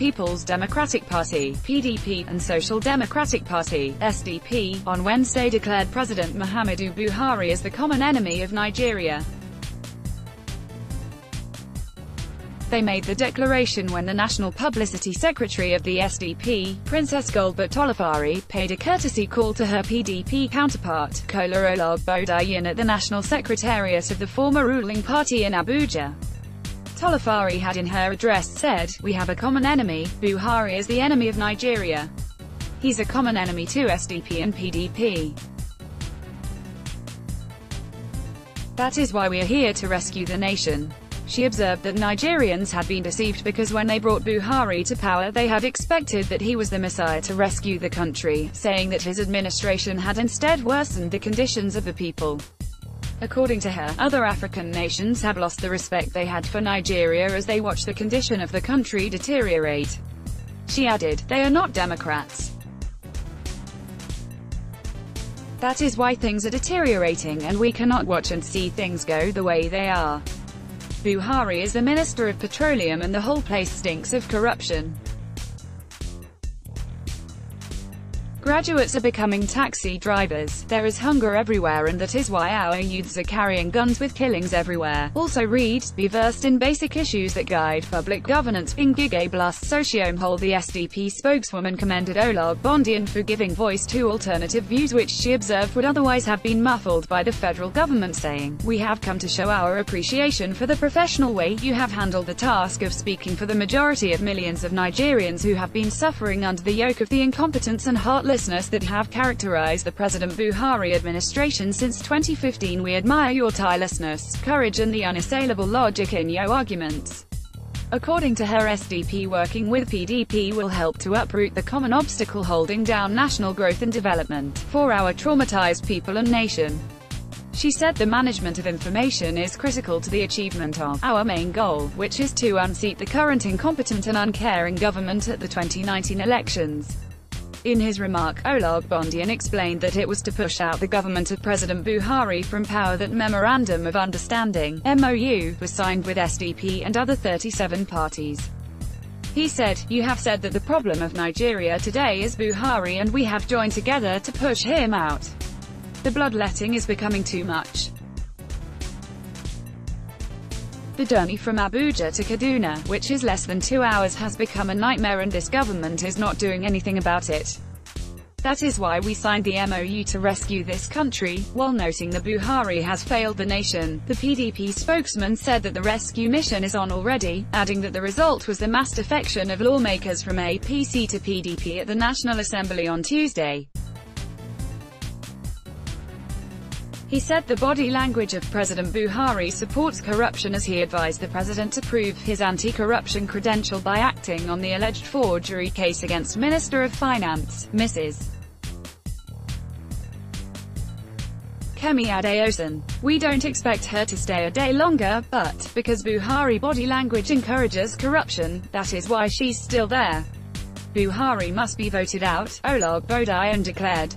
People's Democratic Party (PDP) and Social Democratic Party (SDP), on Wednesday declared President Muhammadu Buhari as the common enemy of Nigeria. They made the declaration when the National Publicity Secretary of the SDP, Princess Gulbert Tolafari, paid a courtesy call to her PDP counterpart, Kola Olagbodayan, at the National Secretariat of the former ruling party in Abuja. Tolafari had in her address said, "We have a common enemy. Buhari is the enemy of Nigeria. He's a common enemy to SDP and PDP. That is why we are here to rescue the nation." She observed that Nigerians had been deceived because when they brought Buhari to power they had expected that he was the messiah to rescue the country, saying that his administration had instead worsened the conditions of the people. According to her, other African nations have lost the respect they had for Nigeria as they watch the condition of the country deteriorate. She added, "They are not democrats. That is why things are deteriorating and we cannot watch and see things go the way they are. Buhari is the Minister of Petroleum and the whole place stinks of corruption. Graduates are becoming taxi drivers. There is hunger everywhere and that is why our youths are carrying guns with killings everywhere." Also read, "Be versed in basic issues that guide public governance." Ngige Blast Sociomhole. The SDP spokeswoman commended Olagbodayan for giving voice to alternative views which she observed would otherwise have been muffled by the federal government, saying, "We have come to show our appreciation for the professional way you have handled the task of speaking for the majority of millions of Nigerians who have been suffering under the yoke of the incompetence and heartlessness that have characterized the President Buhari administration since 2015. We admire your tirelessness, courage and the unassailable logic in your arguments." According to her, SDP working with PDP will help to uproot the common obstacle holding down national growth and development for our traumatized people and nation. She said the management of information is critical to the achievement of our main goal, which is to unseat the current incompetent and uncaring government at the 2019 elections. In his remark, Olagbodayan explained that it was to push out the government of President Buhari from power. That Memorandum of Understanding (MOU) was signed with SDP and other 37 parties. He said, "You have said that the problem of Nigeria today is Buhari and we have joined together to push him out. The bloodletting is becoming too much. The journey from Abuja to Kaduna, which is less than 2 hours, has become a nightmare and this government is not doing anything about it. That is why we signed the MOU to rescue this country," while noting that Buhari has failed the nation. The PDP spokesman said that the rescue mission is on already, adding that the result was the mass defection of lawmakers from APC to PDP at the National Assembly on Tuesday. He said the body language of President Buhari supports corruption as he advised the president to prove his anti-corruption credential by acting on the alleged forgery case against Minister of Finance, Mrs. Kemi Adeosun. "We don't expect her to stay a day longer, but, because Buhari body language encourages corruption, that is why she's still there. Buhari must be voted out," Olagbodayan declared.